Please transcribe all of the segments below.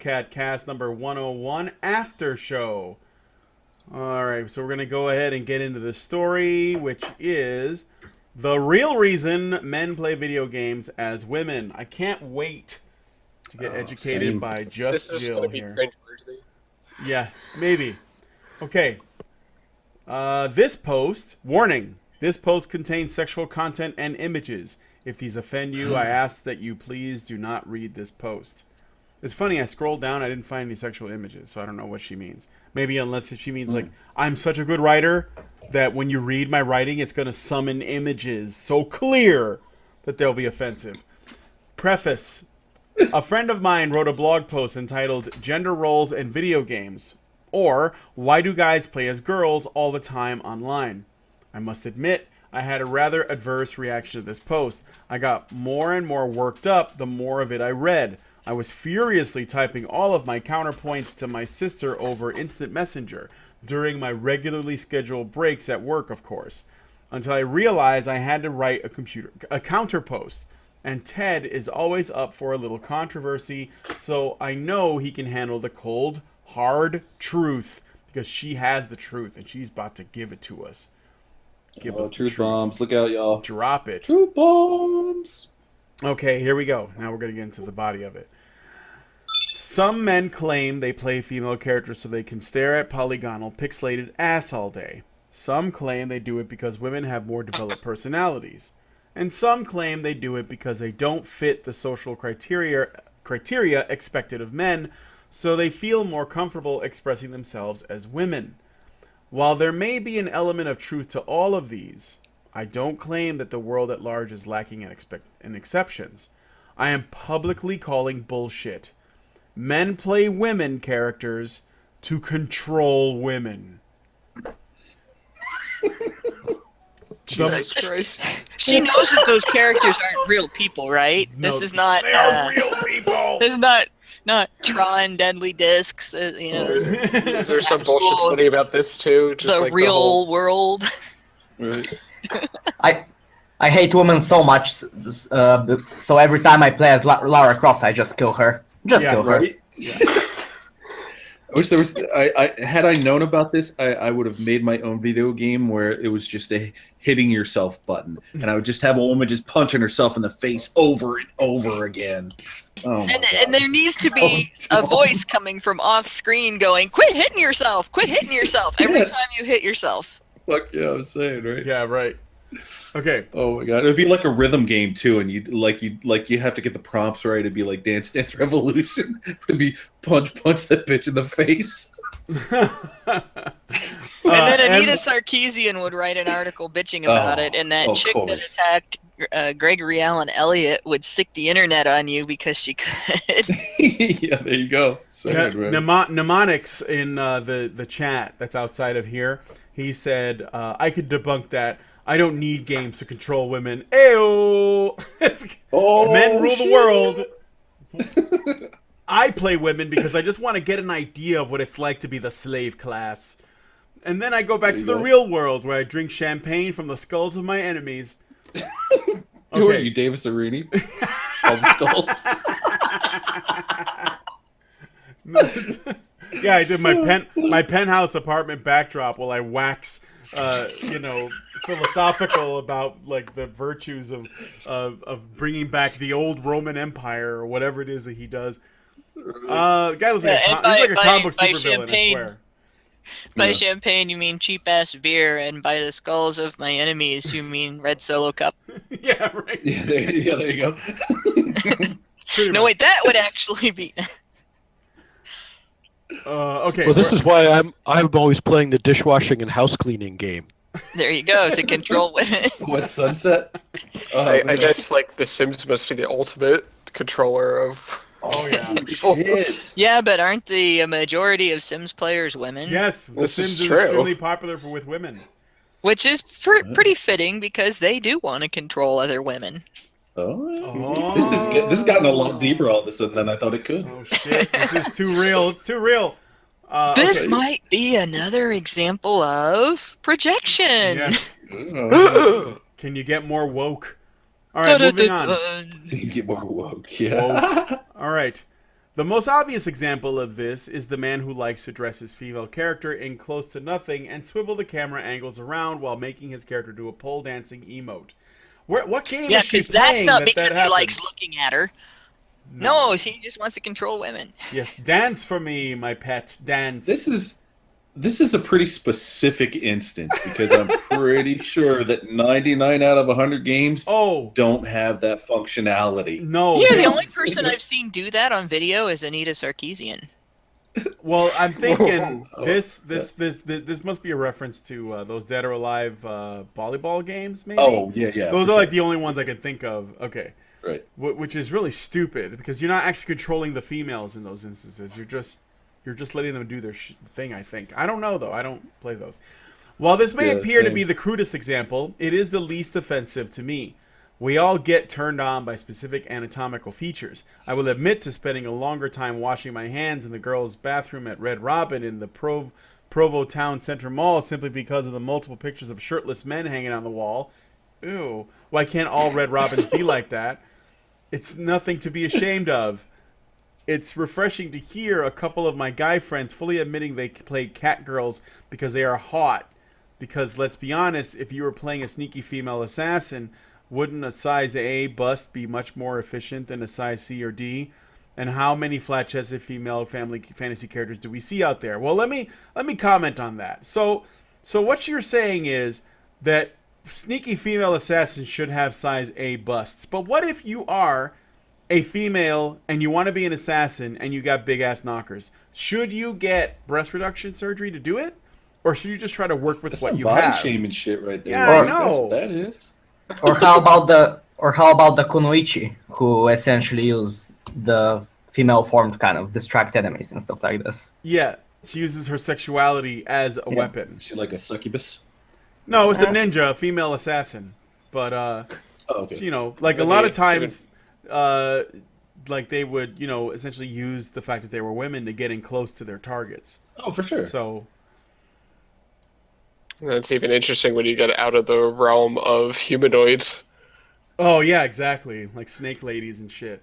Polecat cast number 101 Aftershow. Alright, so we're going to go ahead and get into the story, which is the real reason men play video games as women. I can't wait to get educated same. by Just This is Jill going to be here. cringeworthy. Yeah, maybe. Okay. This post, warning, this post contains sexual content and images. If these offend you, I ask that you please do not read this post. It's funny, I scrolled down, I didn't find any sexual images, so I don't know what she means. Maybe unless if she means like, I'm such a good writer that when you read my writing, it's going to summon images so clear that they'll be offensive. Preface. A friend of mine wrote a blog post entitled Gender Roles and Video Games, or Why Do Guys Play as Girls All the Time Online? I must admit, I had a rather adverse reaction to this post. I got more and more worked up the more of it I read. I was furiously typing all of my counterpoints to my sister over Instant Messenger, during my regularly scheduled breaks at work, of course, until I realized I had to write a counter post. And Ted is always up for a little controversy, so I know he can handle the cold, hard truth, because she has the truth, and she's about to give it to us. Give us the truth truth. bombs. Look out, y'all. Drop it. Truth bombs. Okay, here we go. Now we're going to get into the body of it. Some men claim they play female characters so they can stare at polygonal, pixelated ass all day. Some claim they do it because women have more developed personalities. And some claim they do it because they don't fit the social criteria expected of men, so they feel more comfortable expressing themselves as women. While there may be an element of truth to all of these, I don't claim that the world at large is lacking in exceptions. I am publicly calling bullshit. Men play women characters to control women. Jesus Christ. She knows that those characters aren't real people, right? No, this is not. They are real people. This is not Tron Deadly Discs. You know, Is there some bullshit study about this too? Just the like real the whole... world. Right. I hate women so much, so every time I play as Lara Croft, I just kill her. Kill her. Right? Yeah. I wish there was. Had I known about this, I would have made my own video game where it was just a hitting yourself button, and I would just have a woman just punching herself in the face over and over again. Oh And there needs to be a voice coming from off screen going, "Quit hitting yourself! Quit hitting yourself!" Every Yeah. time you hit yourself. Fuck yeah, I'm saying, right? Yeah, right. Okay. Oh my god, it'd be like a rhythm game too, and you have to get the prompts right. It'd be like Dance Dance Revolution. It'd be punch that bitch in the face. And then Anita Sarkeesian would write an article bitching about it, and that of chick that course. attacked Gregory Allen Elliott would stick the internet on you because she could. Yeah, there you go. Mnemonics in the chat that's outside of here, he said, I could debunk that. I don't need games to control women. Ayo! Men rule the world. I play women because I just want to get an idea of what it's like to be the slave class. And then I go back to the real world where I drink champagne from the skulls of my enemies. Who are you, Davis Arini? All the skulls. Yeah, I did my penthouse apartment backdrop while I wax, philosophical about like the virtues of bringing back the old Roman Empire or whatever it is that he does. Guy looks like he's like a comic book supervillain, I swear. By champagne, you mean cheap-ass beer, and by the skulls of my enemies, you mean red Solo cup. Yeah, right. Yeah, there you go. No, wait, that would actually be... Okay. Well, this is why I'm always playing the dishwashing and house cleaning game. There you go, to control women. What, Sunset? I guess like The Sims must be the ultimate controller of... Oh yeah. Shit. Yeah, but aren't the majority of Sims players women? Yes, The This is Sims is true. extremely popular with women. Which is pretty fitting because they do want to control other women. Oh. This has gotten a lot deeper all of a sudden than I thought it could. Oh shit! This is too real. It's too real. This Okay. might be another example of projection. Yes. Oh. Can you get more woke? All right, moving on. You get more woke, yeah. All right. The most obvious example of this is the man who likes to dress his female character in close to nothing and swivel the camera angles around while making his character do a pole dancing emote. What game Yeah, is she because that's playing not that because he happens? likes looking at her. No, he just wants to control women. Yes, dance for me, my pet, dance. This is a pretty specific instance because I'm pretty sure that 99 out of 100 games don't have that functionality. No. Yeah, the only person I've seen do that on video is Anita Sarkeesian. Well, I'm thinking this must be a reference to those Dead or Alive volleyball games, maybe. Oh yeah. Those are like the only ones I can think of. Okay. Right. Which is really stupid because you're not actually controlling the females in those instances. You're just letting them do their thing, I think. I don't know, though. I don't play those. While this may appear to be the crudest example, it is the least offensive to me. We all get turned on by specific anatomical features. I will admit to spending a longer time washing my hands in the girls' bathroom at Red Robin in the Provo Town Center Mall simply because of the multiple pictures of shirtless men hanging on the wall. Ew. Why can't all Red Robins be like that? It's nothing to be ashamed of. It's refreshing to hear a couple of my guy friends fully admitting they play cat girls because they are hot. Because let's be honest, if you were playing a sneaky female assassin, wouldn't a size A bust be much more efficient than a size C or D? And how many flat-chested female fantasy characters do we see out there? Well, let me comment on that. So what you're saying is that sneaky female assassins should have size A busts. But what if you are a female and you want to be an assassin and you got big ass knockers? Should you get breast reduction surgery to do it, or should you just try to work with what you body have? shaming shit right there. Yeah, I know. That's what that is. Or how about the kunoichi, who essentially use the female form to kind of distract enemies and stuff like this? Yeah, she uses her sexuality as a weapon. Is she like a succubus? No, it's a ninja, a female assassin. But okay. you know, like a lot of times, like they would, you know, essentially use the fact that they were women to get in close to their targets. Oh, for sure. So That's even interesting when you get out of the realm of humanoid. oh yeah, exactly, like snake ladies and shit.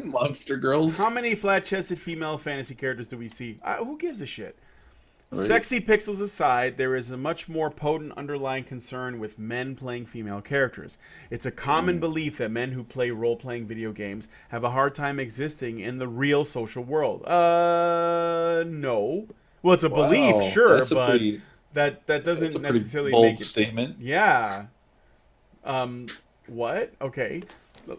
Monster girls. How many flat-chested female fantasy characters do we see? Who gives a shit? Right. Sexy pixels aside, there is a much more potent underlying concern with men playing female characters. It's a common belief that men who play role-playing video games have a hard time existing in the real social world. No. Well, it's a belief, sure, that's but that doesn't necessarily bold make it. statement. Yeah. What? Okay.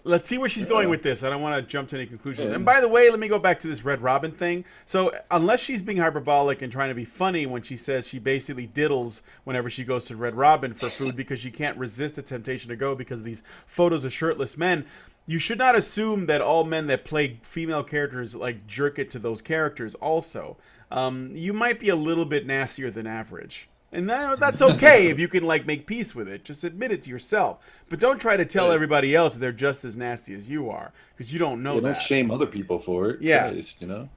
Let's see where she's going with this. I don't want to jump to any conclusions. And by the way, let me go back to this Red Robin thing. So unless she's being hyperbolic and trying to be funny when she says she basically diddles whenever she goes to Red Robin for food because she can't resist the temptation to go because of these photos of shirtless men, you should not assume that all men that play female characters like jerk it to those characters also. You might be a little bit nastier than average. And that's okay if you can like make peace with it. Just admit it to yourself. But don't try to tell everybody else that they're just as nasty as you are, because you don't know that. Don't shame other people for it. Yeah. Christ, you know?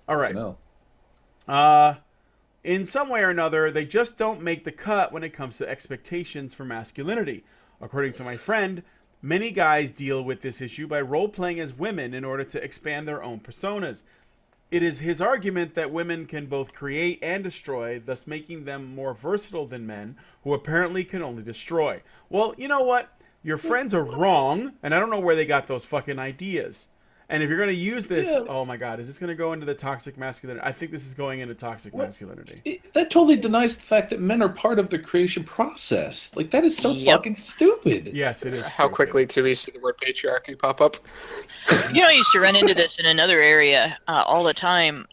All right. In some way or another, they just don't make the cut when it comes to expectations for masculinity. According to my friend, many guys deal with this issue by role-playing as women in order to expand their own personas. It is his argument that women can both create and destroy, thus making them more versatile than men, who apparently can only destroy. Well, you know what? Your friends are wrong, and I don't know where they got those fucking ideas. And if you're going to use this, oh my god, is this going to go into the toxic masculinity? I think this is going into toxic masculinity. That totally denies the fact that men are part of the creation process. Like, that is so fucking stupid. Yes, it is. How quickly do we see the word patriarchy pop up? You know, I used to run into this in another area all the time.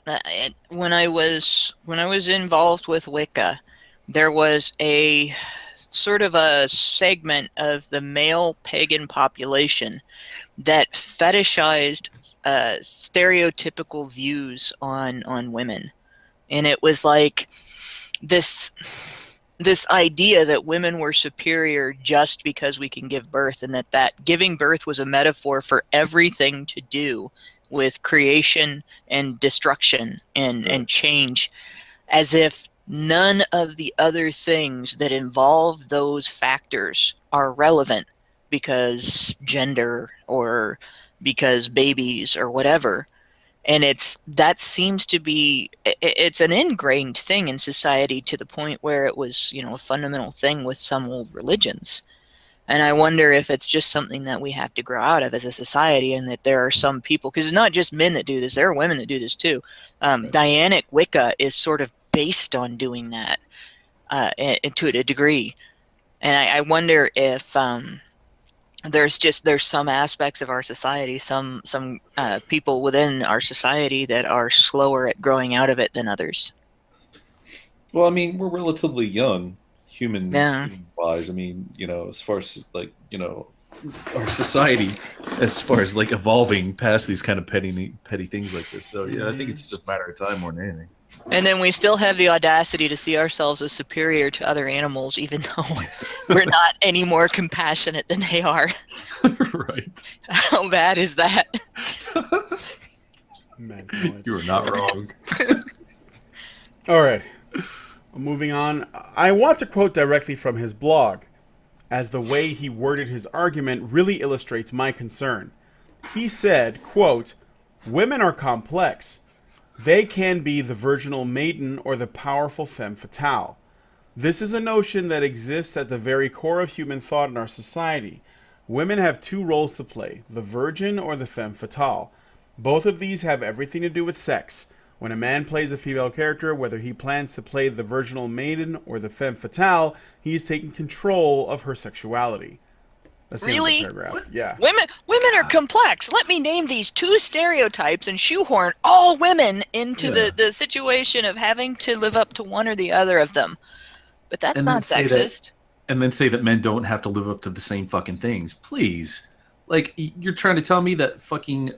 When I was involved with Wicca, there was a sort of a segment of the male pagan population that fetishized stereotypical views on women, and it was like this idea that women were superior just because we can give birth, and that giving birth was a metaphor for everything to do with creation and destruction and change, as if none of the other things that involve those factors are relevant because gender or because babies or whatever. And that seems to be, it's an ingrained thing in society to the point where it was, a fundamental thing with some old religions. And I wonder if it's just something that we have to grow out of as a society, and that there are some people, because it's not just men that do this, there are women that do this too. Dianic Wicca is sort of based on doing that to a degree. And I wonder if there's some aspects of our society, some people within our society that are slower at growing out of it than others. Well, I mean, we're relatively young, Yeah. wise. I mean, as far as our society, as far as like evolving past these kind of petty things like this. So yeah, I think it's just a matter of time more than anything. And then we still have the audacity to see ourselves as superior to other animals, even though we're not any more compassionate than they are. Right. How bad is that? You are not wrong. All right. Moving on. I want to quote directly from his blog, as the way he worded his argument really illustrates my concern. He said, quote, "Women are complex. They can be the virginal maiden or the powerful femme fatale. This is a notion that exists at the very core of human thought in our society. Women have two roles to play, the virgin or the femme fatale. Both of these have everything to do with sex. When a man plays a female character, whether he plans to play the virginal maiden or the femme fatale, he is taking control of her sexuality." That's the end of the Really? paragraph. Yeah. Women are complex. Let me name these two stereotypes and shoehorn all women into the situation of having to live up to one or the other of them. But that's And not then say that- sexist. And then say that men don't have to live up to the same fucking things. Please. Like, you're trying to tell me that fucking,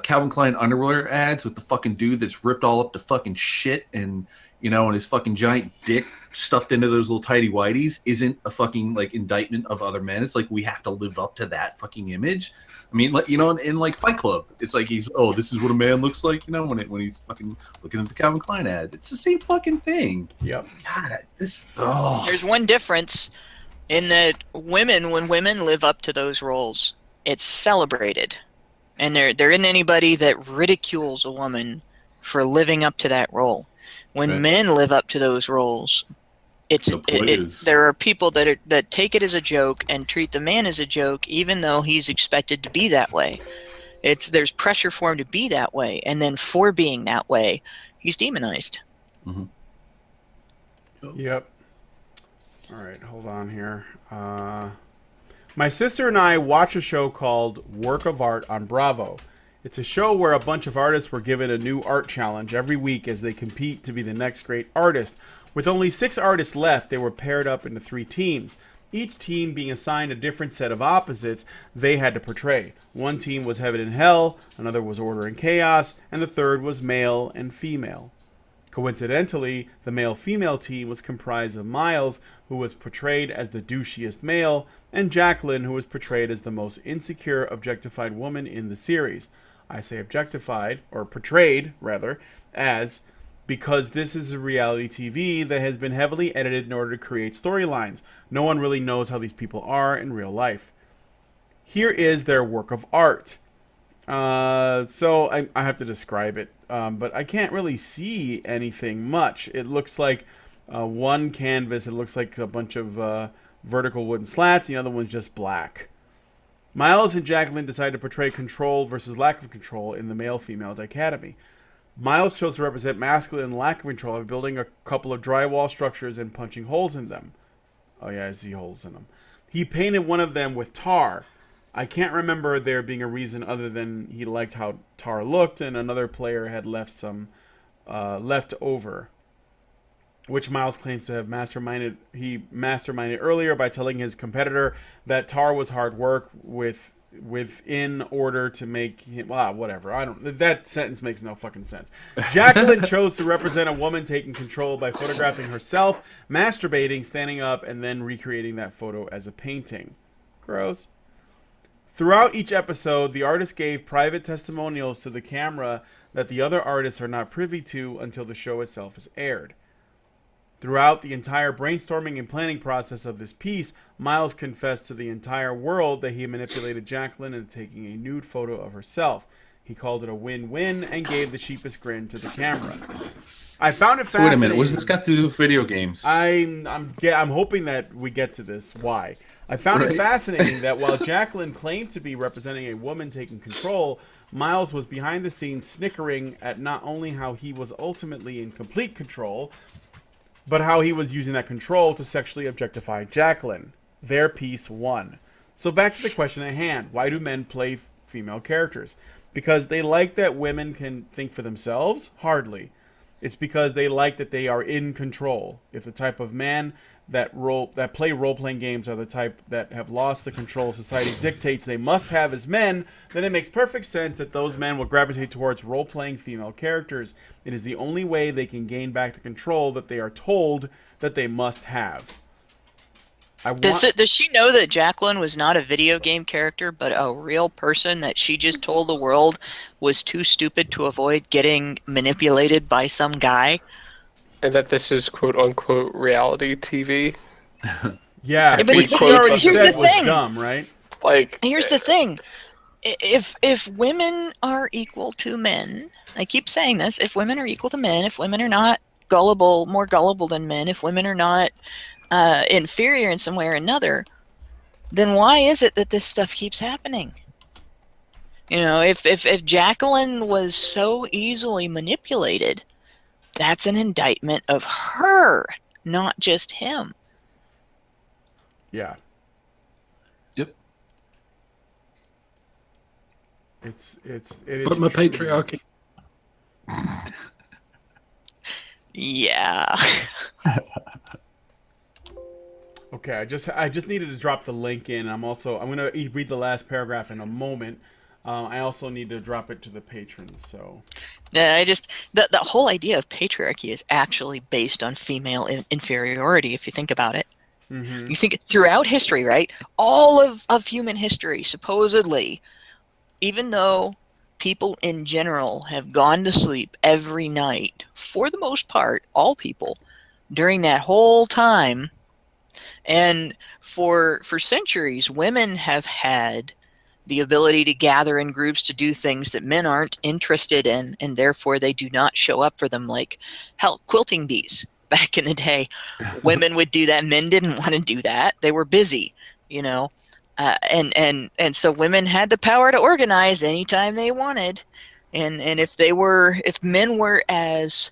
Calvin Klein underwear ads with the fucking dude that's ripped all up to fucking shit and his fucking giant dick stuffed into those little tidy whities isn't a fucking like indictment of other men. It's like we have to live up to that fucking image. I mean, like, in like Fight Club, it's like this is what a man looks like, when he's fucking looking at the Calvin Klein ad. It's the same fucking thing. Yep. God, There's one difference in that when women live up to those roles, it's celebrated. And there isn't anybody that ridicules a woman for living up to that role. When Right. men live up to those roles, there are people that take it as a joke and treat the man as a joke, even though he's expected to be that way. There's pressure for him to be that way, and then for being that way, he's demonized. Mm-hmm. Yep. All right, hold on here. My sister and I watch a show called Work of Art on Bravo. It's a show where a bunch of artists were given a new art challenge every week as they compete to be the next great artist. With only 6 artists left, they were paired up into 3 teams. Each team being assigned a different set of opposites they had to portray. One team was Heaven and Hell, another was Order and Chaos, and the third was Male and Female. Coincidentally, the male-female team was comprised of Miles, who was portrayed as the douchiest male, and Jacqueline, who was portrayed as the most insecure, objectified woman in the series. I say objectified, or portrayed, rather, as because this is a reality TV that has been heavily edited in order to create storylines. No one really knows how these people are in real life. Here is their work of art. So I have to describe it, but I can't really see anything much. It looks like one canvas. It looks like a bunch of vertical wooden slats. The other one's just black. Miles and Jacqueline decided to portray control versus lack of control in the male-female dichotomy. Miles chose to represent masculine and lack of control by building a couple of drywall structures and punching holes in them. Oh yeah, I see holes in them. He painted one of them with tar. I can't remember there being a reason other than he liked how tar looked and another player had left some left over, which Miles claims to have masterminded. He masterminded earlier by telling his competitor that tar was hard work within order to make him. Whatever. That sentence makes no fucking sense. Jacqueline chose to represent a woman taking control by photographing herself, masturbating, standing up, and then recreating that photo as a painting. Gross. Throughout each episode, the artist gave private testimonials to the camera that the other artists are not privy to until the show itself is aired. Throughout the entire brainstorming and planning process of this piece, Miles confessed to the entire world that he manipulated Jacqueline into taking a nude photo of herself. He called it a win-win and gave the sheepish grin to the camera. I found it So wait a fascinating. minute. What's this got to do with video games? I'm hoping that we get to this. Why? I found it fascinating that while Jacqueline claimed to be representing a woman taking control, Miles was behind the scenes snickering at not only how he was ultimately in complete control, but how he was using that control to sexually objectify Jacqueline. Their piece won. So back to the question at hand. Why do men play female characters? Because they like that women can think for themselves? Hardly. It's because they like that they are in control. If the type of man that play role-playing games are the type that have lost the control society dictates they must have as men, then it makes perfect sense that those men will gravitate towards role-playing female characters. It is the only way they can gain back the control that they are told that they must have. Does she know that Jacqueline was not a video game character, but a real person that she just told the world was too stupid to avoid getting manipulated by some guy? And that this is quote unquote reality TV. Yeah, but which she already here's said the was thing. dumb, right? Like, Here's the thing. If women are equal to men, I keep saying this, if women are equal to men, if women are not more gullible than men, if women are not inferior in some way or another, then why is it that this stuff keeps happening? You know, if Jacqueline was so easily manipulated, that's an indictment of her, not just him. Yeah. Yep. It is. But my truly- patriarchy. Yeah. Okay, I just needed to drop the link in. I'm gonna read the last paragraph in a moment. I also need to drop it to the patrons. So Yeah, the whole idea of patriarchy is actually based on female inferiority. If you think about it, you think throughout history, right? All of human history, supposedly, even though people in general have gone to sleep every night, for the most part, all people during that whole time. And for centuries, women have had the ability to gather in groups to do things that men aren't interested in, and therefore they do not show up for them, like quilting bees. Back in the day, women would do that. Men didn't want to do that. They were busy, you know. And so women had the power to organize anytime they wanted. And if men were as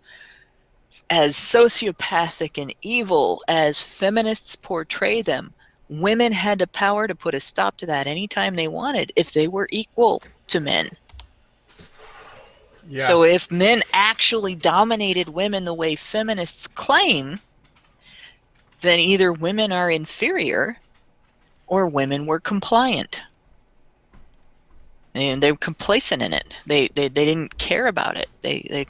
sociopathic and evil as feminists portray them, women had the power to put a stop to that anytime they wanted if they were equal to men. yeah. So if men actually dominated women the way feminists claim, then either women are inferior or women were compliant. And they're complacent in it. They didn't care about it. They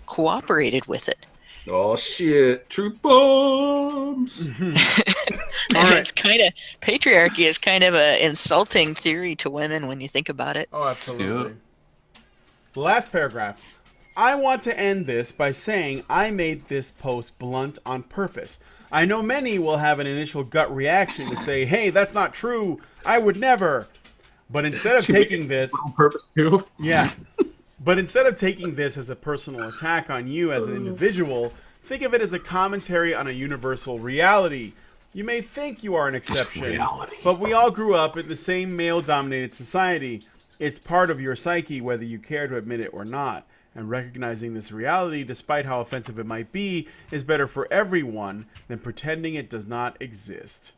cooperated with it. Oh shit! Truth bombs. It's kind of patriarchy is kind of an insulting theory to women when you think about it. Oh, absolutely. Yep. The last paragraph. I want to end this by saying I made this post blunt on purpose. I know many will have an initial gut reaction to say, hey, that's not true. I would never. But instead of taking this... On purpose too. Yeah. But instead of taking this as a personal attack on you as an individual, think of it as a commentary on a universal reality. You may think you are an exception, but we all grew up in the same male-dominated society. It's part of your psyche whether you care to admit it or not. And recognizing this reality, despite how offensive it might be, is better for everyone than pretending it does not exist.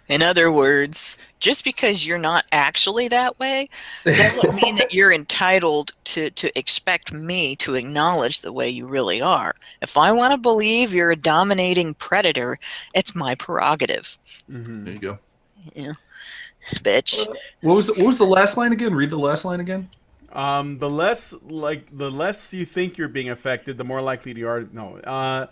In other words, just because you're not actually that way doesn't mean that you're entitled to expect me to acknowledge the way you really are. If I want to believe you're a dominating predator, it's my prerogative. Mm-hmm. There you go. Yeah. Bitch. What was the last line again? Read the last line again. The less you think you're being affected, the more likely you are. No.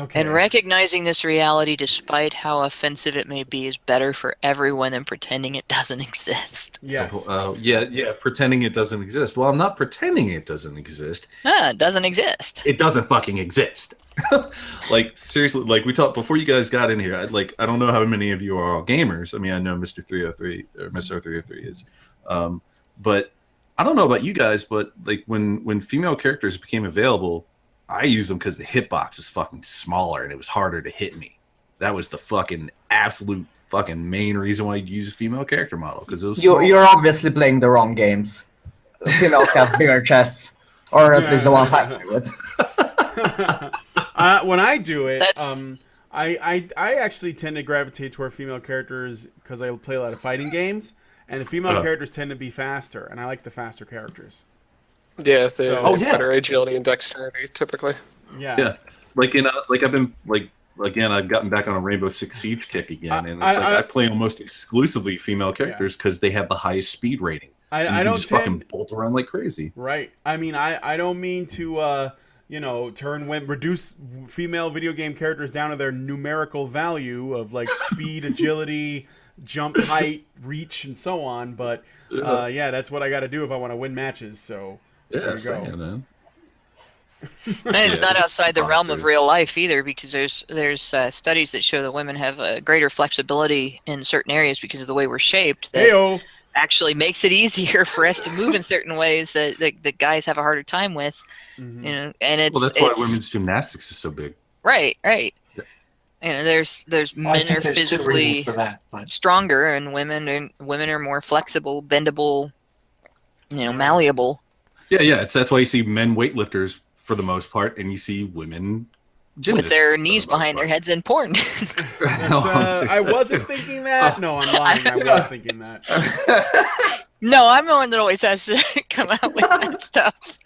Okay. And recognizing this reality, despite how offensive it may be, is better for everyone than pretending it doesn't exist. Yes. Yeah, pretending it doesn't exist. Well, I'm not pretending it doesn't exist. It doesn't exist. It doesn't fucking exist. Like, seriously, like we talked before you guys got in here. I don't know how many of you are all gamers. I mean, I know Mr. 303 or Mr. 303 is, but I don't know about you guys. But like when female characters became available, I used them because the hitbox was fucking smaller and it was harder to hit me. That was the fucking absolute fucking main reason why I'd use a female character model, because it was smaller. You're obviously playing the wrong games. Females have bigger chests, or at least the ones I play with. When I do it, That's- I actually tend to gravitate toward female characters because I play a lot of fighting games, and the female characters tend to be faster, and I like the faster characters. Yeah, they So- have better agility and dexterity typically. Yeah. Yeah, like I've been like again, I've gotten back on a Rainbow Six Siege kick again, and it's I play almost exclusively female characters because they have the highest speed rating. And I you don't can just fucking bolt around like crazy. Right. I mean, I don't mean to reduce female video game characters down to their numerical value of like speed, agility, jump height, reach, and so on. But yeah, that's what I got to do if I want to win matches. So Yeah, there you go. man. And it's not outside the realm of monsters. real life either, because there's studies that show that women have a greater flexibility in certain areas because of the way we're shaped. That Heyo. actually makes it easier for us to move in certain ways that guys have a harder time with. Mhm. You know, and it's Well, that's why it's- women's gymnastics is so big. right. Yeah. You know, there's Well, I men think are there's two physically reasons for that, but stronger, and women are more flexible, bendable, malleable. Yeah. That's why you see men weightlifters for the most part, and you see women gymnasts With their for the knees most behind their part. heads and porn. That's, I wasn't thinking that. No, I'm lying. I was thinking that. No, I'm the one that always has to come out with that stuff.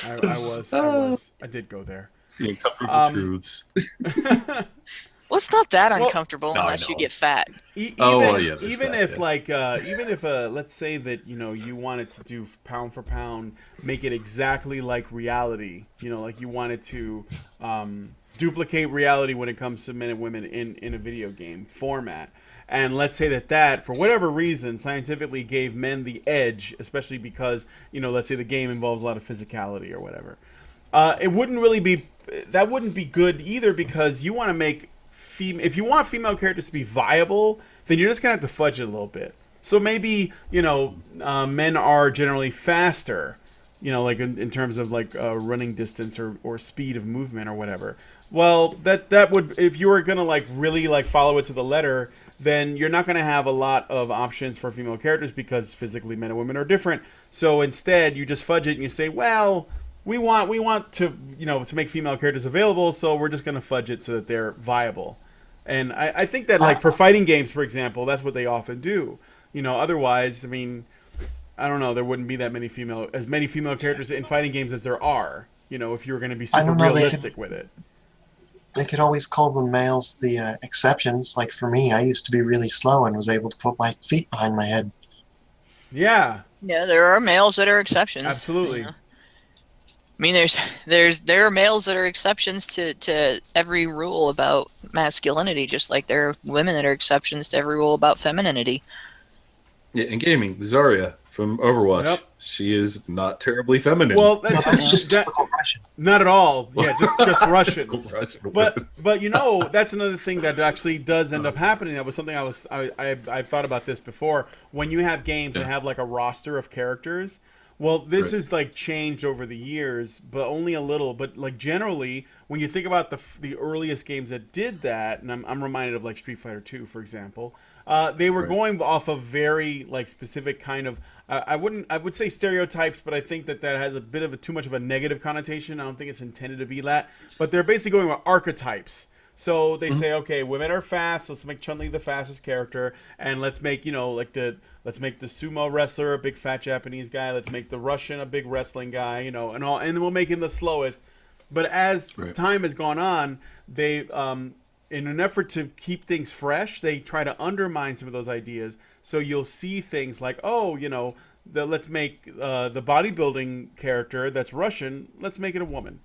I did go there. Yeah, comfortable Um, truths. Well, it's not that Well, uncomfortable no, I unless you know. get fat. Oh, well, yeah, there's even that, if yeah. like even if let's say that you wanted to do pound for pound, make it exactly like reality. Like you wanted to duplicate reality when it comes to men and women in a video game format. And let's say that for whatever reason scientifically gave men the edge, especially because let's say the game involves a lot of physicality or whatever. It wouldn't really be that wouldn't be good either, because you want to make if you want female characters to be viable, then you're just gonna have to fudge it a little bit. So maybe men are generally faster, like in terms of like running distance or speed of movement or whatever. Well, that would, if you were gonna like really like follow it to the letter, then you're not gonna have a lot of options for female characters because physically men and women are different. So instead, you just fudge it and you say, well, we want to to make female characters available, so we're just gonna fudge it so that they're viable. And I think that like for fighting games, for example, that's what they often do. Otherwise, I mean, I don't know, there wouldn't be as many female characters in fighting games as there are. If you were going to be I super don't know, realistic with it. they could always call the males the exceptions. Like for me, I used to be really slow and was able to put my feet behind my head. Yeah, Yeah, there are males that are exceptions. absolutely. I mean, there are males that are exceptions to every rule about masculinity, just like there are women that are exceptions to every rule about femininity. Yeah, in gaming, Zarya from Overwatch. Yep. She is not terribly feminine. Well, No, that's that's just that, typical Russian. not at all. Yeah, just Russian. But But that's another thing that actually does end up happening. That was something I thought about this before. When you have games that have like a roster of characters, well, this is like changed over the years, but only a little. But like generally, when you think about the earliest games that did that, and I'm reminded of like Street Fighter 2, for example, they were going off of very like specific kind of. I would say stereotypes, but I think that has a bit of too much of a negative connotation. I don't think it's intended to be that. But they're basically going with archetypes. So they say, okay, women are fast, so let's make Chun-Li the fastest character, and let's make let's make the sumo wrestler a big fat Japanese guy. Let's make the Russian a big wrestling guy, and then we'll make him the slowest. But as time has gone on, they in an effort to keep things fresh, they try to undermine some of those ideas. So you'll see things like, let's make the bodybuilding character that's Russian, let's make it a woman.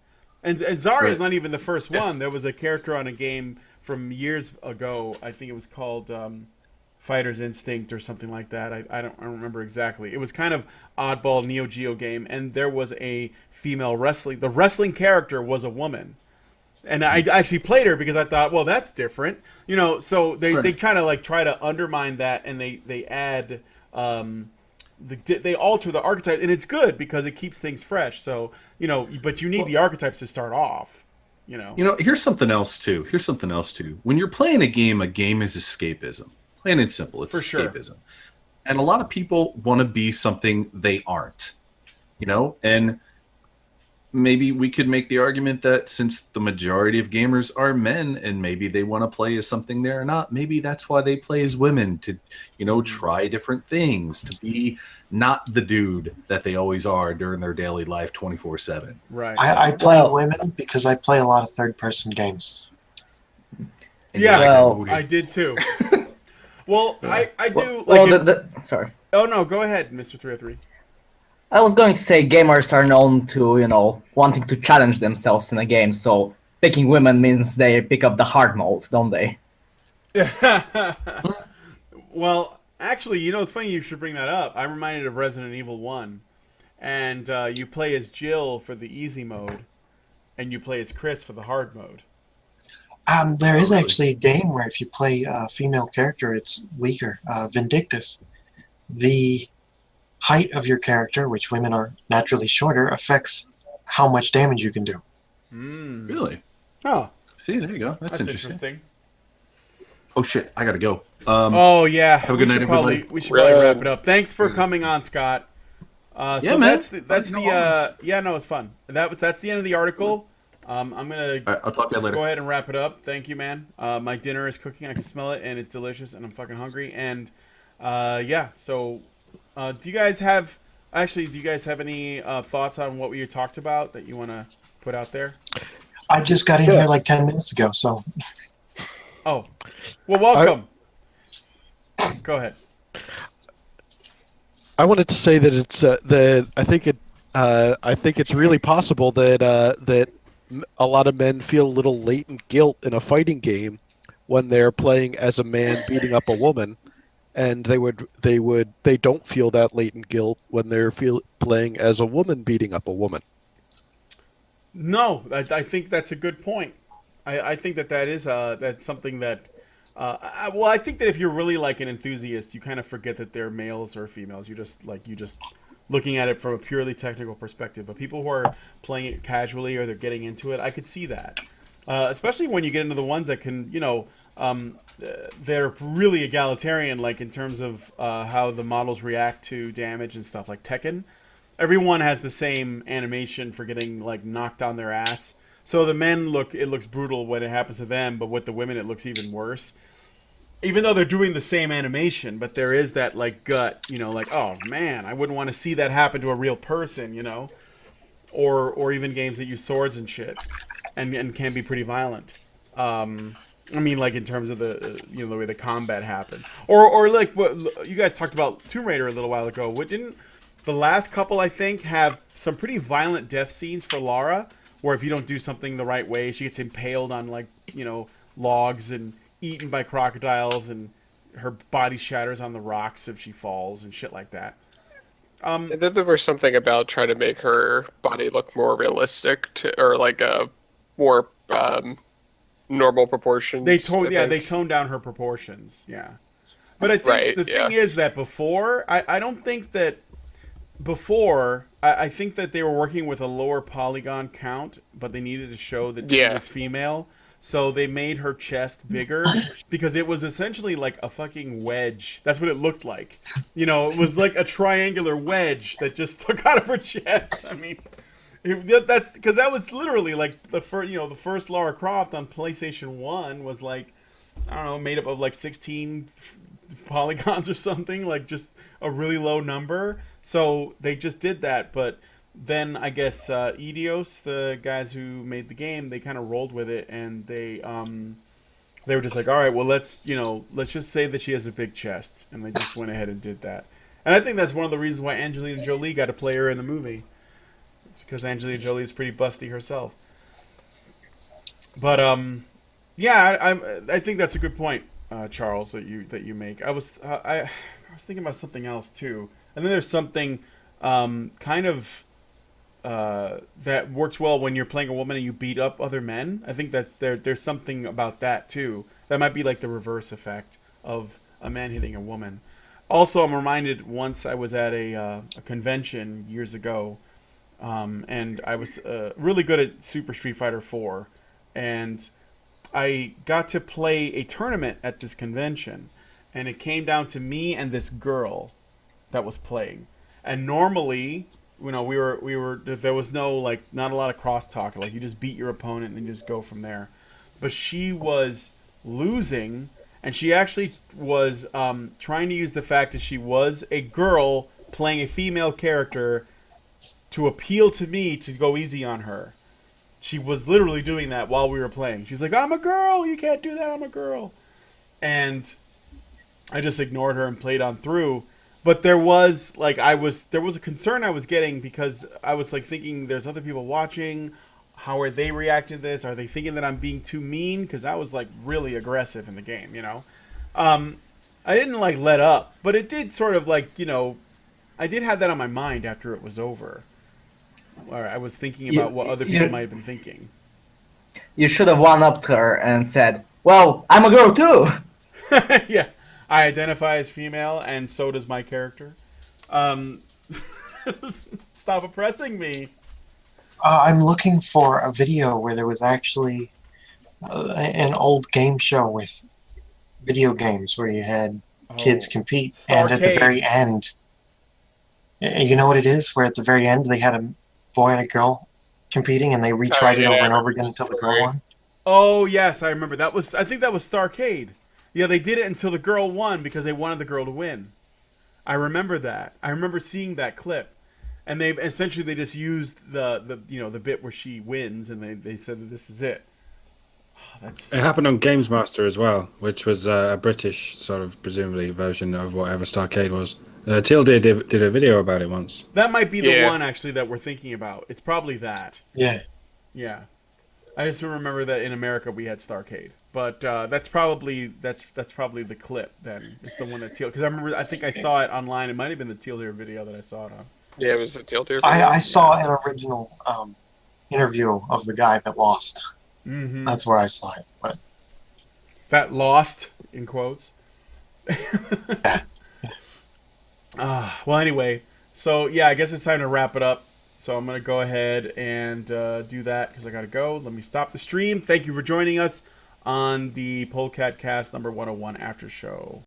And Zarya is Right. not even the first one. There was a character on a game from years ago. I think it was called Fighter's Instinct or something like that. I don't remember exactly. It was kind of oddball Neo Geo game, and there was a female wrestling. The wrestling character was a woman. And I actually played her because I thought, well, that's different, So they Right. kind of like try to undermine that, and they add, they alter the archetype, and it's good because it keeps things fresh. So but you need the archetypes to start off, Here's something else too. When you're playing a game is escapism. Plain and simple, it's For sure. escapism. And a lot of people want to be something they aren't, and maybe we could make the argument that since the majority of gamers are men and maybe they want to play as something they're not, maybe that's why they play as women to, try different things, to be not the dude that they always are during their daily life 24/7. Right. I play Well- women because I play a lot of third-person games. And Yeah, you're Well- "Booty." I did too. Well, I do Well, like. sorry. Oh no, go ahead, Mr. 303. I was going to say gamers are known to, wanting to challenge themselves in a game, so picking women means they pick up the hard mode, don't they? Well, actually, it's funny you should bring that up. I'm reminded of Resident Evil 1. And you play as Jill for the easy mode, and you play as Chris for the hard mode. There is really? actually a game where if you play a female character, it's weaker. Vindictus. The height of your character, which women are naturally shorter, affects how much damage you can do. Mm. Really? Oh, See, there you go. That's that's interesting. interesting. Oh shit, I gotta go. Oh yeah, have a good we night, should probably everybody. we should probably Right. wrap it up. Thanks for coming on, Scott. So Yeah, man. that's No the worries. yeah, no, it's fun. That's the end of the article. I'm gonna All right, I'll talk to you later. go ahead and wrap it up. Thank you, man. My dinner is cooking. I can smell it, and it's delicious, and I'm fucking hungry. And yeah, so do you guys have any thoughts on what we talked about that you want to put out there? I just got in here like 10 minutes ago, so Oh, well, welcome. Go ahead. I wanted to say that it's that I think it's really possible that a lot of men feel a little latent guilt in a fighting game when they're playing as a man beating up a woman, and they don't feel that latent guilt when they're playing as a woman beating up a woman. No, I think that's a good point. I think that is that's something that. I think that if you're really like an enthusiast, you kind of forget that they're males or females. You just looking at it from a purely technical perspective. But people who are playing it casually or they're getting into it, I could see that. Especially when you get into the ones that can, they're really egalitarian, like in terms of how the models react to damage and stuff, like Tekken. Everyone has the same animation for getting like knocked on their ass. So the men it looks brutal when it happens to them, but with the women it looks even worse. Even though they're doing the same animation, but there is that like gut, like, oh man, I wouldn't want to see that happen to a real person, or even games that use swords and shit, and can be pretty violent. I mean, like in terms of the the way the combat happens, or like what you guys talked about Tomb Raider a little while ago. What didn't the last couple, I think, have some pretty violent death scenes for Lara, where if you don't do something the right way, she gets impaled on like logs and eaten by crocodiles, and her body shatters on the rocks if she falls and shit like that. And then there was something about trying to make her body look more realistic, or like a more normal proportions. They I think. toned down her proportions. Yeah, but I think Right, the yeah. thing is that before, I don't think that before. I think that they were working with a lower polygon count, but they needed to show that she Yeah. was female. So they made her chest bigger because it was essentially like a fucking wedge. That's what it looked like. It was like a triangular wedge that just stuck out of her chest. I mean, that's because that was literally like the first Lara Croft on PlayStation 1 was like, I don't know, made up of like 16 polygons or something, like just a really low number. So they just did that, but then I guess Eidos, the guys who made the game, they kind of rolled with it, and they were just like, all right, well let's just say that she has a big chest, and they just went ahead and did that. And I think that's one of the reasons why Angelina Jolie got to play her in the movie. It's because Angelina Jolie is pretty busty herself. But yeah, I think that's a good point, Charles, that you make. I was thinking about something else too, and then there's something kind of that works well when you're playing a woman and you beat up other men. I think there's something about that too. That might be like the reverse effect of a man hitting a woman. Also, I'm reminded once I was at a convention years ago, and I was really good at Super Street Fighter 4, and I got to play a tournament at this convention, and it came down to me and this girl that was playing. And normally, we were there was no like not a lot of crosstalk. Like you just beat your opponent and just go from there. But she was losing, and she actually was trying to use the fact that she was a girl playing a female character to appeal to me to go easy on her. She was literally doing that while we were playing. She was like, "I'm a girl. You can't do that. I'm a girl." And I just ignored her and played on through. But there was a concern I was getting because I was like thinking there's other people watching. How are they reacting to this? Are they thinking that I'm being too mean? Because I was like really aggressive in the game, you know. I didn't like let up, but it did sort of like I did have that on my mind after it was over. Where I was thinking about what other people might have been thinking. You should have one-upped her and said, "Well, I'm a girl too." Yeah, I identify as female, and so does my character. Um, Stop oppressing me. I'm looking for a video where there was actually an old game show with video games where you had kids compete, and at the Starcade. very end, you know what it is? Where at the very end they had a boy and a girl competing, and they retried it over and over again until the girl won. Oh yes, I remember. I think that was Starcade. Yeah, they did it until the girl won because they wanted the girl to win. I remember that. I remember seeing that clip. And they just used the bit where she wins, and they said that this is it. It happened on Games Master as well, which was a British sort of presumably version of whatever Starcade was. Teal did a video about it once. That might be the one actually that we're thinking about. It's probably that. Yeah. Yeah. I just remember that in America we had Starcade, but that's probably the clip. Then it's the one that Teal, because I think I saw it online. It might have been the Teal Deer video that I saw it on. Yeah, it was the Teal Deer video. I saw an original interview of the guy that lost. Mm-hmm. That's where I saw it. But that lost in quotes. Well, anyway, so yeah, I guess it's time to wrap it up. So I'm going to go ahead and do that because I got to go. Let me stop the stream. Thank you for joining us on the Polecat Cast number 101 After Show.